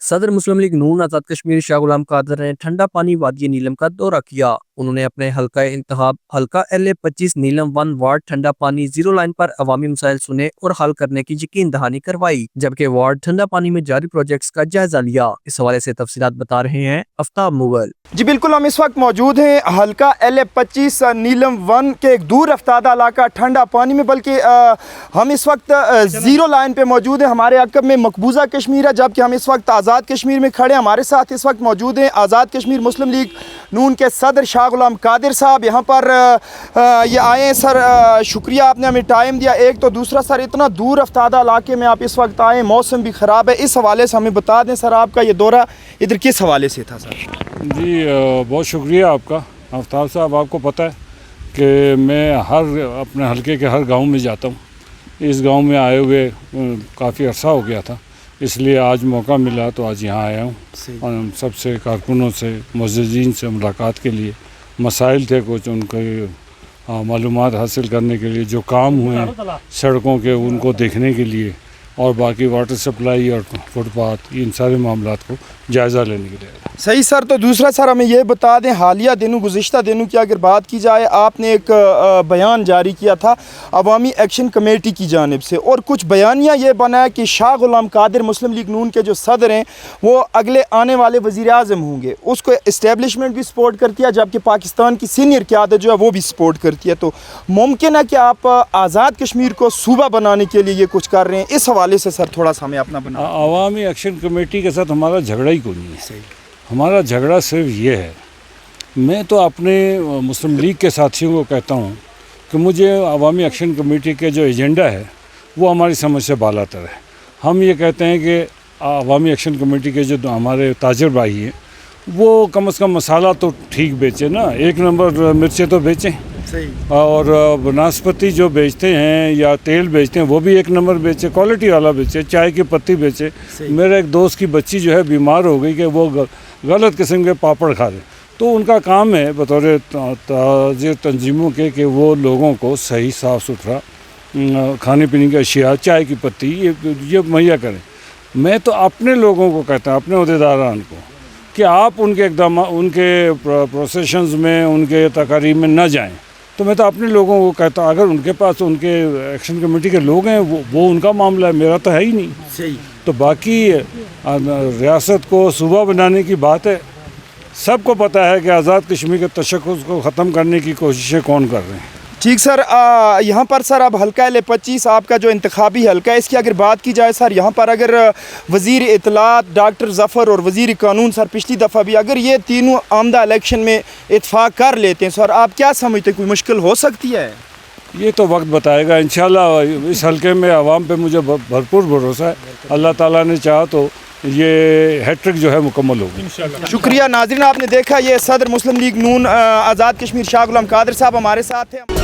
सदर मुस्लिम लीग नून आज़ाद कश्मीर शाह गुलाम कादर ने ठंडा पानी वादी नीलम का दौरा किया। उन्होंने अपने हल्का इंतखाब हल्का LA-25 नीलम 1 वार्ड ठंडा पानी जीरो लाइन पर अवामी मसाइल सुने और हल करने की यकीन दहानी करवाई, जबकि वार्ड ठंडा पानी में जारी प्रोजेक्ट्स का जायजा लिया। इस हवाले से तफसीलात बता रहे हैं आफ्ताब मुगल। जी बिल्कुल, हम इस वक्त मौजूद हैं हल्का LA-25 नीलम 1 के एक दूर रफ्तादा इलाका ठंडा पानी में, बल्कि हम इस वक्त ज़ीरो लाइन पे मौजूद हैं। हमारे अकब में मकबूजा कश्मीर है, जबकि हम इस वक्त आज़ाद कश्मीर में खड़े हैं। हमारे साथ इस वक्त मौजूद हैं आज़ाद कश्मीर मुस्लिम लीग नून के सदर शाह गुलाम कादिर साहब। यहाँ पर ये आए हैं। सर शुक्रिया, आपने हमें टाइम दिया। एक तो दूसरा सर, इतना दूर रफ्तादा इलाके में आप इस वक्त आए, मौसम भी ख़राब है। इस हवाले से हमें बता दें सर, आपका ये दौरा इधर किस हवाले से था सर? जी बहुत शुक्रिया आपका आफ्ताब साहब। आपको पता है कि मैं अपने हलके के हर गांव में जाता हूं। इस गांव में आए हुए काफ़ी अरसा हो गया था, इसलिए आज मौका मिला तो आज यहाँ आया हूँ। और हम सबसे कारकुनों से मुअज़्ज़िज़ीन से मुलाकात के लिए, मसाइल थे कुछ उनके मालूमात हासिल करने के लिए, जो काम हुए हैं सड़कों के उनको देखने के लिए, और बाकी वाटर सप्लाई और फुटपाथ, इन सारे मामलात को जायज़ा लेने के लिए। सही सर। तो दूसरा सर, हमें ये बता दें, हालिया दिनों गुज़िश्ता दिनों की अगर बात की जाए, आपने एक बयान जारी किया था अवामी एक्शन कमेटी की जानिब से, और कुछ बयानिया ये बना है कि शाह गुलाम कादिर मुस्लिम लीग नून के जो सदर हैं वो अगले आने वाले वज़ीर आज़म होंगे। उसको इस्टेब्लिशमेंट भी सपोर्ट करती है, जबकि पाकिस्तान की सीनियर क़यादत जो है वो भी सपोर्ट करती है। तो मुमकिन है कि आप आज़ाद कश्मीर को सूबा बनाने के लिए ये कुछ कर रहे हैं? इस हवाले से सर थोड़ा सा हमें अपना बना। अवामी एक्शन कमेटी के साथ हमारा झगड़ा ही कोई नहीं है। सही, हमारा झगड़ा सिर्फ ये है, मैं तो अपने मुस्लिम लीग के साथियों को कहता हूँ कि मुझे अवामी एक्शन कमेटी के जो एजेंडा है वो हमारी समझ से बालातर है। हम ये कहते हैं कि अवामी एक्शन कमेटी के जो हमारे ताजर भाई हैं वो कम से कम मसाला तो ठीक बेचें ना, 1 नंबर मिर्चें तो बेचें। सही। और वनस्पति जो बेचते हैं या तेल बेचते हैं वो भी 1 नंबर बेचे, क्वालिटी वाला बेचे, चाय की पत्ती बेचे। मेरे एक दोस्त की बच्ची जो है बीमार हो गई कि वो गलत किस्म के पापड़ खा रहे, तो उनका काम है बतौर ताज़िर तंजीमों के कि वो लोगों को सही साफ़ सुथरा खाने पीने की अशिया, चाय की पत्ती ये मुहैया करें। मैं तो अपने लोगों को कहता हूँ, अपने अहदेदारान को, कि आप उनके एकदम उनके प्रोसेशंस में, उनके तकारीब में न जाएं। तो मैं तो अपने लोगों को कहता हूँ, अगर उनके पास उनके एक्शन कमेटी के लोग हैं वो उनका मामला है, मेरा तो है ही नहीं। सही। तो बाकी रियासत को सूबा बनाने की बात है। सबको पता है कि आज़ाद कश्मीर के तशक्कुस को ख़त्म करने की कोशिशें कौन कर रहे हैं। ठीक सर। यहाँ पर सर अब हल्का LA-25 आपका जो इंतखाबी हल्का है, इसकी अगर बात की जाए सर, यहाँ पर अगर वज़ीर इत्तलात डॉक्टर ज़फ़र और वज़ीर कानून सर पिछली दफ़ा भी, अगर ये तीनों आमदा इलेक्शन में इत्फाक कर लेते हैं सर, आप क्या समझते हैं, कोई मुश्किल हो सकती है? ये तो वक्त बताएगा। इंशाल्लाह इस हल्के में आवाम पे मुझे भरपूर भरोसा है। अल्लाह ताला ने चाहा तो ये हैट्रिक जो है मुकम्मल होगी। शुक्रिया नाज़रीन, आपने देखा ये सदर मुस्लिम लीग नून आज़ाद कश्मीर शाह गुलाम कादिर साहब हमारे साथ हैं।